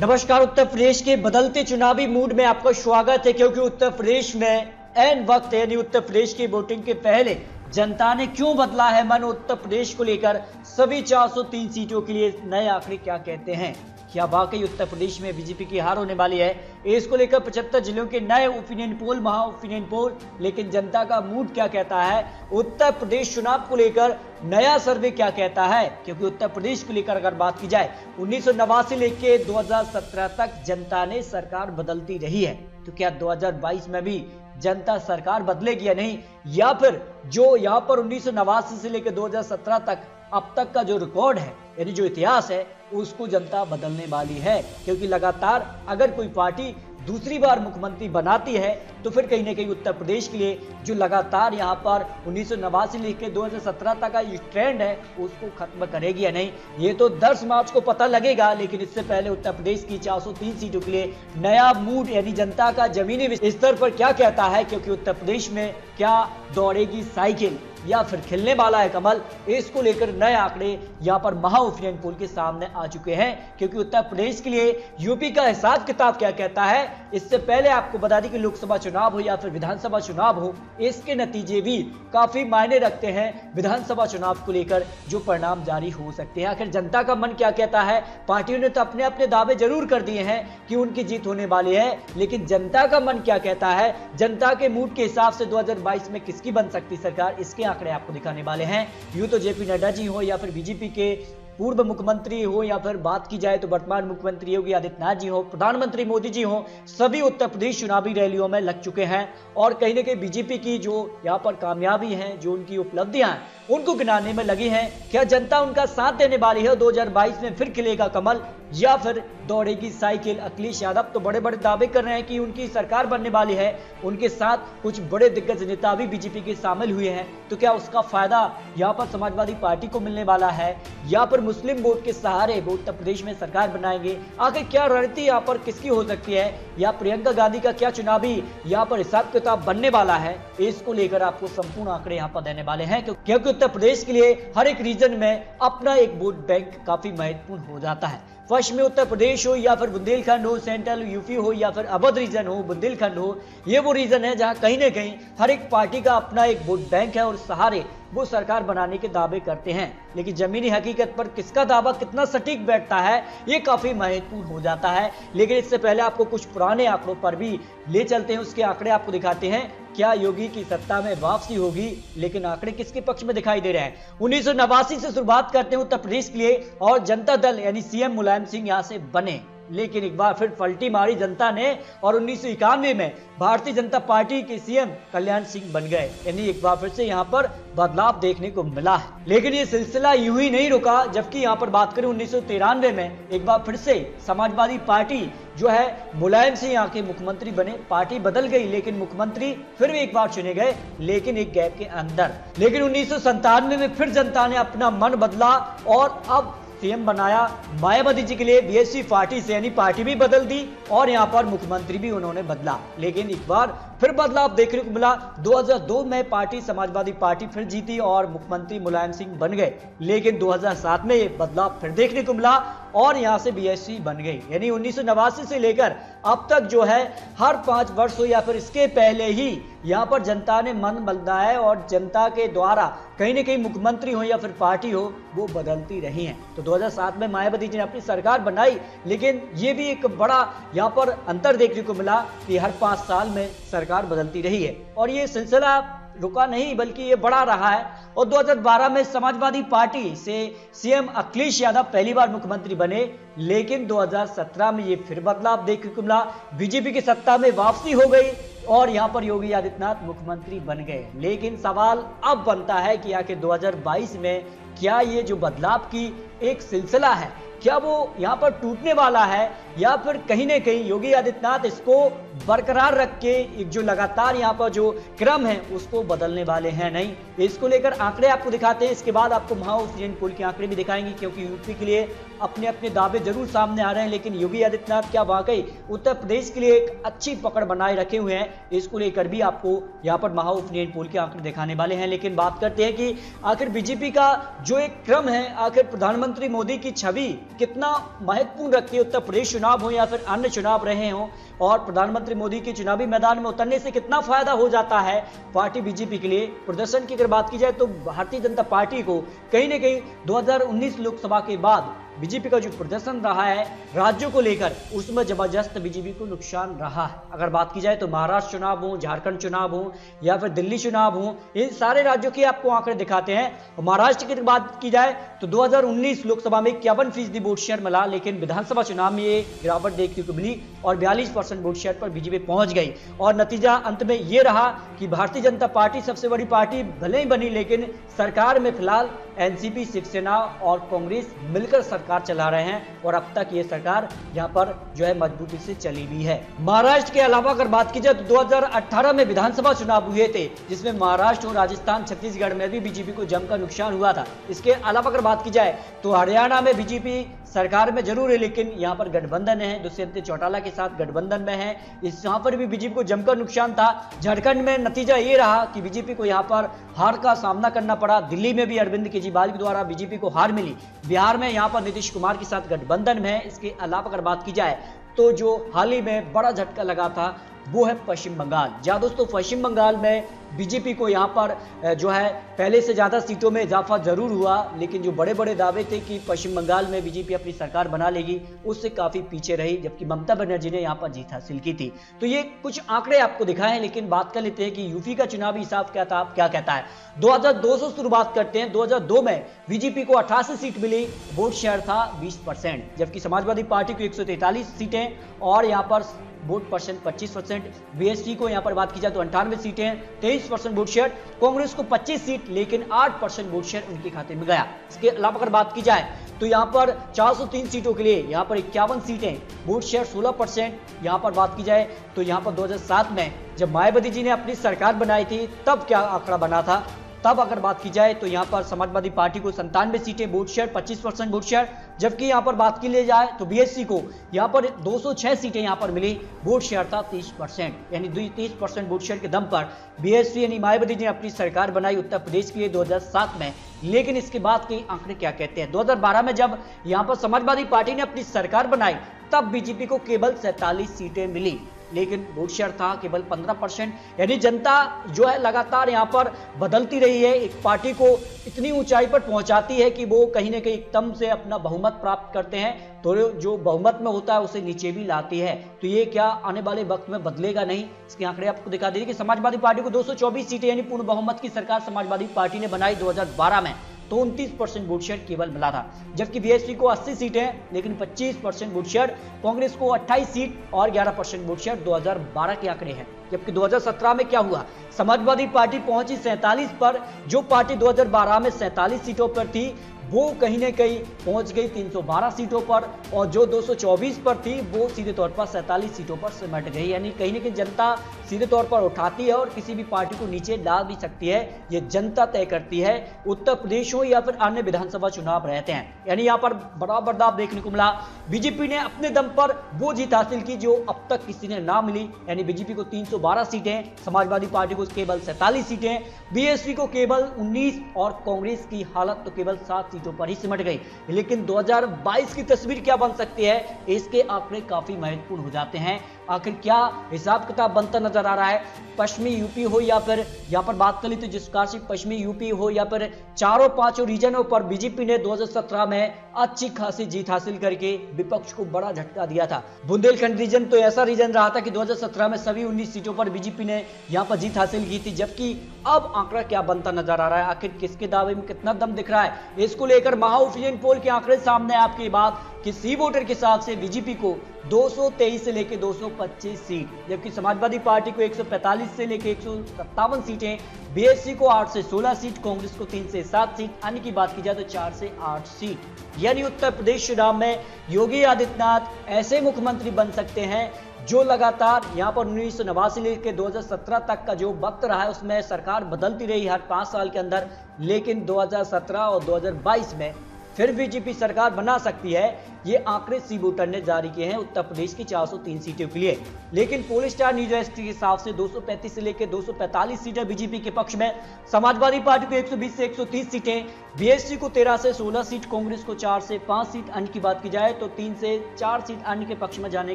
नमस्कार। उत्तर प्रदेश के बदलते चुनावी मूड में आपका स्वागत है, क्योंकि उत्तर प्रदेश में ऐन वक्त यानी उत्तर प्रदेश की वोटिंग के पहले जनता ने क्यों बदला है मन उत्तर प्रदेश को लेकर सभी 403 सीटों के लिए नए आंकड़े क्या कहते हैं। क्या वाकई उत्तर प्रदेश में बीजेपी की हार होने वाली है? इसको लेकर 75 जिलों के नए ओपिनियन पोल, महा ओपिनियन पोल, लेकिन जनता का मूड क्या कहता है? उत्तर प्रदेश चुनाव को लेकर नया सर्वे क्या कहता है? क्योंकि उत्तर प्रदेश को लेकर अगर बात की जाए 1989 लेके 2017 तक जनता ने सरकार बदलती रही है, तो क्या 2022 में भी जनता सरकार बदलेगी या नहीं, या फिर जो यहाँ पर 1989 से लेकर 2017 तक अब तक का जो रिकॉर्ड है यानी जो इतिहास है उसको जनता बदलने वाली है। क्योंकि लगातार अगर कोई पार्टी दूसरी बार मुख्यमंत्री बनाती है तो फिर कहीं ना कहीं उत्तर प्रदेश के लिए जो लगातार यहाँ पर 1989 लेकर 2017 तक का जो ट्रेंड है उसको खत्म करेगी या नहीं, ये तो 10 मार्च को पता लगेगा। लेकिन इससे पहले उत्तर प्रदेश की 403 सीटों के लिए नया मूड यानी जनता का जमीनी स्तर पर क्या कहता है, क्योंकि उत्तर प्रदेश में क्या दौड़ेगी साइकिल या फिर खिलने वाला है कमल, इसको लेकर नए आंकड़े यहाँ पर महा ओपिनियन पोल के सामने आ चुके हैं। क्योंकि उत्तर प्रदेश के लिए यूपी का हिसाब किताब क्या कहता है, इससे पहले आपको बता दें कि लोकसभा चुनाव हो या फिर विधानसभा चुनाव हो, इसके नतीजे भी काफी मायने रखते हैं विधानसभा चुनाव को लेकर जो परिणाम जारी हो सकते हैं। आखिर जनता का मन क्या कहता है? पार्टियों ने तो अपने अपने दावे जरूर कर दिए हैं कि उनकी जीत होने वाली है, लेकिन जनता का मन क्या कहता है? जनता के मूड के हिसाब से 2022 में किसकी बन सकती सरकार, इसके आंकड़े आपको दिखाने वाले हैं। यूं तो जेपी नड्डा जी हो या फिर बीजेपी के पूर्व मुख्यमंत्री हो या फिर बात की जाए तो वर्तमान मुख्यमंत्री योगी आदित्यनाथ जी हो, प्रधानमंत्री मोदी जी हो, सभी उत्तर प्रदेश चुनावी रैलियों में लग चुके हैं और कहीं ना कहीं बीजेपी की जो यहाँ पर कामयाबी है, जो उनकी उपलब्धियां हैं उनको गिनाने में लगी हैं। क्या जनता उनका साथ देने वाली है? 2022 में फिर खिलेगा कमल या फिर दौड़ेगी साइकिल? अखिलेश यादव तो बड़े बड़े दावे कर रहे हैं कि उनकी सरकार बनने वाली है, उनके साथ कुछ बड़े दिग्गज नेता भी बीजेपी के शामिल हुए हैं, तो क्या उसका फायदा यहाँ पर समाजवादी पार्टी को मिलने वाला है या फिर मुस्लिम वोट के सहारे वो उत्तर प्रदेश में सरकार बनाएंगे? आखिर क्या रणनीति यहाँ पर किसकी हो सकती है, या प्रियंका गांधी का क्या चुनावी यहाँ पर हिसाब किताब बनने वाला है, इसको लेकर आपको संपूर्ण आंकड़े यहाँ पर देने वाले हैं। क्योंकि उत्तर प्रदेश के लिए हर एक रीजन में अपना एक वोट बैंक काफी महत्वपूर्ण हो जाता है। फर्स्ट में उत्तर प्रदेश हो या फिर बुंदेलखंड हो, सेंट्रल यूपी हो या फिर अवध रीजन हो, बुंदेलखंड हो, ये वो रीजन है जहां कहीं ना कहीं हर एक पार्टी का अपना एक वोट बैंक है और सहारे वो सरकार बनाने के दावे करते हैं। लेकिन जमीनी हकीकत पर किसका दावा कितना सटीक बैठता है ये काफी महत्वपूर्ण हो जाता है। लेकिन इससे पहले आपको कुछ पुराने आंकड़ों पर भी ले चलते हैं, उसके आंकड़े आपको दिखाते हैं। क्या योगी की सत्ता में वापसी होगी? लेकिन आंकड़े किसके पक्ष में दिखाई दे रहे हैं? 1989 से शुरुआत करते हैं उत्तर प्रदेश के लिए और जनता दल यानी सीएम मुलायम सिंह यहां से बने, लेकिन एक बार फिर पलटी मारी जनता ने और 1991 में भारतीय जनता पार्टी के सीएम कल्याण सिंह बन गए, यानी एक बार फिर से यहाँ पर बदलाव देखने को मिला है। लेकिन ये सिलसिला यूं ही नहीं रुका, जबकि यहाँ पर बात करें 1993 में एक बार फिर से समाजवादी पार्टी जो है मुलायम सिंह यहाँ के मुख्यमंत्री बने। पार्टी बदल गई लेकिन मुख्यमंत्री फिर भी एक बार चुने गए, लेकिन एक गैप के अंदर। लेकिन 1997 में फिर जनता ने अपना मन बदला और अब सीएम बनाया मायावती जी के लिए बीएसपी पार्टी से, यानी पार्टी भी बदल दी और यहाँ पर मुख्यमंत्री भी उन्होंने बदला। लेकिन एक बार फिर बदलाव देखने को मिला। 2002 में पार्टी समाजवादी पार्टी फिर जीती और मुख्यमंत्री मुलायम सिंह बन गए, लेकिन 2007 में ये बदलाव फिर देखने को मिला और यहाँ से बीएसपी बन गई। यानी 1989 से लेकर अब तक जो है हर 5 वर्ष हो या फिर इसके पहले ही यहाँ पर जनता ने मन बदला है और जनता के द्वारा कहीं ना कहीं मुख्यमंत्री हो या फिर पार्टी हो वो बदलती रही हैं। तो 2007 में मायावती जी ने अपनी सरकार बनाई, लेकिन ये भी एक बड़ा यहाँ पर अंतर देखने को मिला कि हर 5 साल में सरकार बदलती रही है और ये सिलसिला रुका नहीं बल्कि ये बढ़ा रहा है। और 2012 में समाजवादी पार्टी से सीएम अखिलेश यादव पहली बार मुख्यमंत्री बने, लेकिन 2017 में ये फिर बदलाव देखने को मिला। बीजेपी की सत्ता में वापसी हो गई और यहाँ पर योगी आदित्यनाथ मुख्यमंत्री बन गए। लेकिन सवाल अब बनता है कि आखिर 2022 में क्या ये जो बदलाव की एक सिलसिला है क्या वो यहाँ पर टूटने वाला है या फिर कहीं ना कहीं योगी आदित्यनाथ इसको बरकरार रख के एक जो लगातार यहाँ पर जो क्रम है उसको बदलने वाले हैं नहीं। इसको लेकर आंकड़े आपको दिखाते हैं, इसके बाद आपको महा ओपिनियन पोल के आंकड़े भी दिखाएंगे, क्योंकि यूपी के लिए अपने अपने दावे जरूर सामने आ रहे हैं, लेकिन योगी आदित्यनाथ क्या वाकई उत्तर प्रदेश के लिए एक अच्छी पकड़ बनाए रखे हुए हैं, इसको लेकर भी आपको यहाँ पर महा ओपिनियन पोल के आंकड़े दिखाने वाले हैं। लेकिन बात करते हैं कि आखिर बीजेपी का जो एक क्रम है, आखिर प्रधानमंत्री मोदी की छवि कितना महत्वपूर्ण रखती है, उत्तर प्रदेश चुनाव हो या फिर अन्य चुनाव रहे हों, और प्रधानमंत्री मोदी के चुनावी मैदान में उतरने से कितना फायदा हो जाता है पार्टी बीजेपी के लिए। प्रदर्शन की अगर बात की जाए तो भारतीय जनता पार्टी को कहीं ना कहीं 2019 लोकसभा के बाद बीजेपी का जो प्रदर्शन रहा है राज्यों को लेकर, उसमें जबरदस्त बीजेपी को नुकसान रहा है। अगर बात की जाए तो महाराष्ट्र चुनाव हो, झारखंड चुनाव हो या फिर दिल्ली चुनाव हो, इन सारे राज्यों के आपको आंकड़े दिखाते हैं। महाराष्ट्र की बात की जाए तो 2019 लोकसभा में 51% वोट शेयर मिला, लेकिन विधानसभा चुनाव में ये गिरावट देखने को मिली और 42% वोट शेयर पर बीजेपी पहुंच गई। और नतीजा अंत में ये रहा कि भारतीय जनता पार्टी सबसे बड़ी पार्टी भले ही बनी, लेकिन सरकार में फिलहाल एनसीपी, शिवसेना और कांग्रेस मिलकर सरकार चला रहे हैं, और अब तक ये सरकार यहाँ पर जो है मजबूती से चली भी है। महाराष्ट्र के अलावा अगर बात की जाए तो 2018 में विधानसभा चुनाव हुए थे, जिसमें महाराष्ट्र और राजस्थान, छत्तीसगढ़ में भी बीजेपी को जमकर नुकसान हुआ था। इसके अलावा अगर बात की जाए तो हरियाणा में बीजेपी सरकार में जरूर है, लेकिन यहाँ पर गठबंधन है, दुष्यंत चौटाला के साथ गठबंधन में है, यहाँ पर भी बीजेपी को जमकर नुकसान था। झारखंड में नतीजा ये रहा कि बीजेपी को यहाँ पर हार का सामना करना पड़ा। दिल्ली में भी अरविंद केजरीवाल के द्वारा बीजेपी को हार मिली। बिहार में यहाँ पर नीतीश कुमार के साथ गठबंधन में है। इसके अलावा अगर बात की जाए तो जो हाल ही में बड़ा झटका लगा था वो है पश्चिम बंगाल। जहां दोस्तों पश्चिम बंगाल में बीजेपी को यहां पर जो है पहले से ज्यादा सीटों में इजाफा जरूर हुआ, लेकिन जो बड़े बड़े दावे थे कि पश्चिम बंगाल में बीजेपी अपनी सरकार बना लेगी, उससे काफी पीछे रही, जबकि ममता बनर्जी ने यहां पर जीत हासिल की थी। तो ये कुछ आंकड़े आपको दिखाए हैं, लेकिन बात कर लेते हैं कि यूपी का चुनावी हिसाब क्या था, क्या कहता है। 2002 से शुरुआत करते हैं। 2002 में बीजेपी को 88 सीट मिली, वोट शेयर था 20%, जबकि समाजवादी पार्टी को 143 सीटें और यहाँ पर वोट परसेंट 25%। बीएसपी को यहां पर बात की जाए तो 98 सीटें, 23% वोट शेयर। कांग्रेस को 25 सीट, लेकिन 8% वोट शेयर उनके खाते में गया। इसके अलावा अगर बात की जाए तो यहां पर 403 सीटों के लिए यहां पर 51 सीटें, वोट शेयर 16%। यहां पर बात की जाए तो यहां पर 2007 में जब मायावती जी ने अपनी सरकार बनाई थी तब क्या आंकड़ा बना था, तब अगर बात की जाए तो यहां पर समाजवादी पार्टी को 97 सीटें, वोट शेयर 25% वोट शेयर, जबकि यहां पर बात की ले जाए तो बीएसपी को यहां पर 206 सीटें यहां पर मिली, वोट शेयर था 30%। यानी 30% वोट शेयर के दम पर बीएसपी यानी मायावती जी ने अपनी सरकार बनाई उत्तर प्रदेश के लिए 2007 में। लेकिन इसके बाद के आंकड़े क्या कहते हैं। 2012 में जब यहां पर समाजवादी पार्टी ने अपनी सरकार बनाई तब बीजेपी को केवल 47 सीटें मिली, लेकिन वोट शेयर था केवल 15%। यानी जनता जो है लगातार यहां पर बदलती रही है, एक पार्टी को इतनी ऊंचाई पर पहुंचाती है कि वो कहीं ना कहीं एकदम से अपना बहुमत प्राप्त करते हैं, तो जो बहुमत में होता है उसे नीचे भी लाती है। तो ये क्या आने वाले वक्त में बदलेगा नहीं, इसके आंकड़े आपको दिखा दीजिए कि समाजवादी पार्टी को 224 सीटें यानी पूर्ण बहुमत की सरकार समाजवादी पार्टी ने बनाई 2012 में, तो 29% वोट शेयर केवल मिला था। जबकि बीएसपी को 80 सीटें लेकिन 25% वोट शेयर, कांग्रेस को 28 सीट और 11% वोट शेयर 2012 के आंकड़े हैं। जबकि 2017 में क्या हुआ, समाजवादी पार्टी पहुंची 47 पर, जो पार्टी 2012 में 47 सीटों पर थी वो कहीं ना कहीं पहुंच गई 312 सीटों पर, और जो 224 पर थी वो सीधे तौर पर 47 सीटों पर सिमट गई। यानी कहीं ना कहीं जनता सीधे तौर पर उठाती है और किसी भी पार्टी को नीचे ला भी सकती है, ये जनता तय करती है। उत्तर प्रदेश हो या फिर अन्य विधानसभा चुनाव रहते हैं, यानी यहाँ पर बड़ा बदलाव देखने को मिला। बीजेपी ने अपने दम पर वो जीत हासिल की जो अब तक किसी ने ना मिली, यानी बीजेपी को 312 सीटें, समाजवादी पार्टी को केवल 47 सीटें, बीएसपी को केवल 19 और कांग्रेस की हालत तो केवल 7 सीटों पर ही सिमट गई। लेकिन 2022 की तस्वीर क्या बन सकती है, इसके आंकड़े काफी महत्वपूर्ण हो जाते हैं। आखिर क्या हिसाब किताब बनता नजर आ रहा है, पश्चिमी यूपी हो या फिर यहाँ पर बात करें तो जिस प्रकार से पश्चिमी यूपी हो या फिर चारों पांचों रीजनों पर बीजेपी ने 2017 में अच्छी खासी जीत हासिल करके विपक्ष को बड़ा झटका दिया था। बुंदेलखंड रीजन तो ऐसा रीजन रहा था कि 2017 में सभी 19 सीटों पर बीजेपी ने यहाँ पर जीत हासिल की थी। जबकि अब आंकड़ा क्या बनता नजर आ रहा है, आखिर किसके दावे में कितना दम दिख रहा है, इसको लेकर महा ओपिनियन पोल के आंकड़े सामने आपके बाद कि सी वोटर के हिसाब से बीजेपी को 223 से लेकर 225 सीट, जबकि समाजवादी पार्टी को 145 से लेकर 157 सीटें, बीएसपी को 8 से 16 सीट, कांग्रेस को 3 से 7 सीट, अन्य की बात की जाए तो 4 से 8 सीट। यानी उत्तर प्रदेश चुनाव में योगी आदित्यनाथ ऐसे मुख्यमंत्री बन सकते हैं जो लगातार यहां पर 1989 से लेकर 2017 तक का जो वक्त रहा है उसमें सरकार बदलती रही हर 5 साल के अंदर, लेकिन 2017 और 2022 में फिर बीजेपी सरकार बना सकती है। ये आंकड़े सी वोटर ने जारी किए हैं उत्तर प्रदेश की 403 सीटों के लिए। लेकिन पोलस्टार न्यूज एजेंसी के हिसाब से 235 से लेकर 245 सीटें बीजेपी के पक्ष में, समाजवादी पार्टी को 120 से 130 सीटें, बीएसपी को 13 से 16 सीट, कांग्रेस को 4 से 5 सीट, अन्य की बात की जाए तो 3 से 4 सीट अन्य के पक्ष में जाने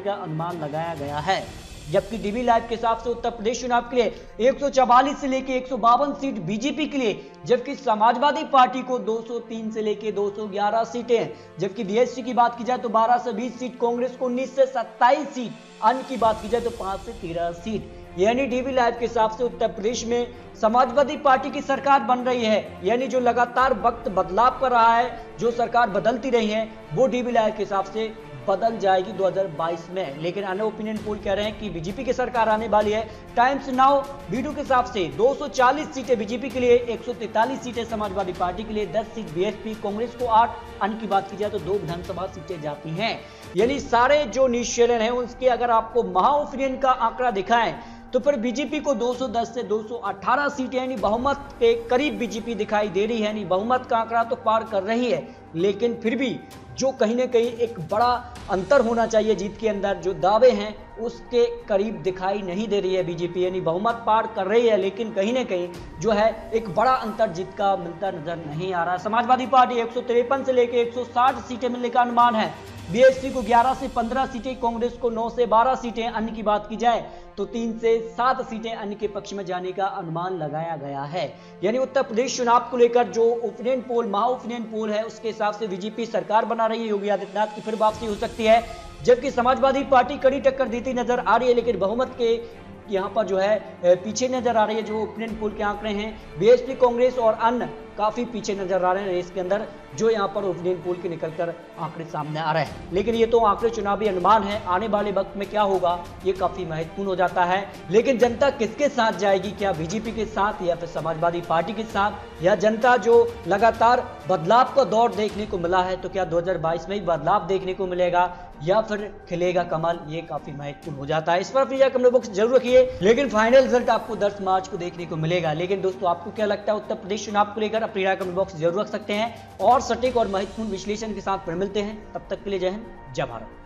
का अनुमान लगाया गया है। जबकि डीबी लाइव के हिसाब से उत्तर प्रदेश चुनाव के लिए 144 से लेकर 152 सीट बीजेपी के लिए, जबकि समाजवादी पार्टी को 203 से लेकर 211 सीटें, जबकि बीएसपी की बात की जाए तो 12 से 20 सीट, कांग्रेस को 19 से 27 सीट, अन्य की बात की जाए तो 5 से 13 सीट। यानी डीबी लाइव के हिसाब से उत्तर प्रदेश में समाजवादी पार्टी की सरकार बन रही है। यानी जो लगातार वक्त बदलाव कर रहा है, जो सरकार बदलती रही है, वो डीबी लाइव के हिसाब से बदल जाएगी 2022 में। लेकिन अन्य ओपिनियन पोल कह रहे हैं कि बीजेपी की सरकार आने वाली है। टाइम्स नाउ वीडियो के हिसाब से 240 सीटें बीजेपी के लिए, 143 सीटें समाजवादी पार्टी के लिए, 10 सीट बीएसपी, कांग्रेस को 8, अन्य की बात की जाए तो 2 विधानसभा सीटें जाती हैं। यानी सारे जो न्यूज चैनल हैं उसके अगर आपको महा ओपिनियन का आंकड़ा दिखाएं तो फिर बीजेपी को 210 से 218 सीटें यानी बहुमत के करीब बीजेपी दिखाई दे रही है। यानी बहुमत का आंकड़ा तो पार कर रही है, लेकिन फिर भी जो कहीं ना कहीं एक बड़ा अंतर होना चाहिए जीत के अंदर, जो दावे हैं उसके करीब दिखाई नहीं दे रही है बीजेपी। यानी बहुमत पार कर रही है, लेकिन कहीं ना कहीं जो है एक बड़ा अंतर जीत का मिलता नजर नहीं आ रहा। समाजवादी पार्टी 153 से लेकर 160 सीटें मिलने का अनुमान है, बीएसपी को 11 से 15 सीटें, कांग्रेस को 9 से 12 सीटें, अन्य की बात की जाए तो 3 से 7 सीटें अन्य के पक्ष में जाने का अनुमान लगाया गया है। यानी उत्तर प्रदेश चुनाव को लेकर जो ओपिनियन पोल, महा ओपिनियन पोल है, उसके हिसाब से बीजेपी सरकार बना रही है, योगी आदित्यनाथ की फिर वापसी हो सकती है। जबकि समाजवादी पार्टी कड़ी टक्कर देती नजर आ रही है, लेकिन बहुमत के यहाँ पर जो है पीछे नजर आ रही है। जो ओपिनियन पोल के आंकड़े हैं, बीएसपी, कांग्रेस और अन्य काफी पीछे नजर आ रहे हैं रेस के अंदर, जो यहाँ पर ओपिनियन पोल के निकलकर आंकड़े सामने आ रहे हैं। लेकिन ये तो आंकड़े चुनावी अनुमान है, आने वाले वक्त में क्या होगा ये काफी महत्वपूर्ण हो जाता है। लेकिन जनता किसके साथ जाएगी, क्या बीजेपी के साथ या फिर समाजवादी पार्टी के साथ, या जनता जो लगातार बदलाव का दौर देखने को मिला है तो क्या 2022 में ही बदलाव देखने को मिलेगा या फिर खिलेगा कमल, ये काफी महत्वपूर्ण हो जाता है। इस पर अपनी कमेंट बॉक्स जरूर रखिए। लेकिन फाइनल रिजल्ट आपको 10 मार्च को देखने को मिलेगा। लेकिन दोस्तों आपको क्या लगता है उत्तर प्रदेश चुनाव को लेकर, अपनी राय कमेंट बॉक्स जरूर रख सकते हैं। और सटीक और महत्वपूर्ण विश्लेषण के साथ फिर मिलते हैं, तब तक के लिए जय हिंद, जय भारत।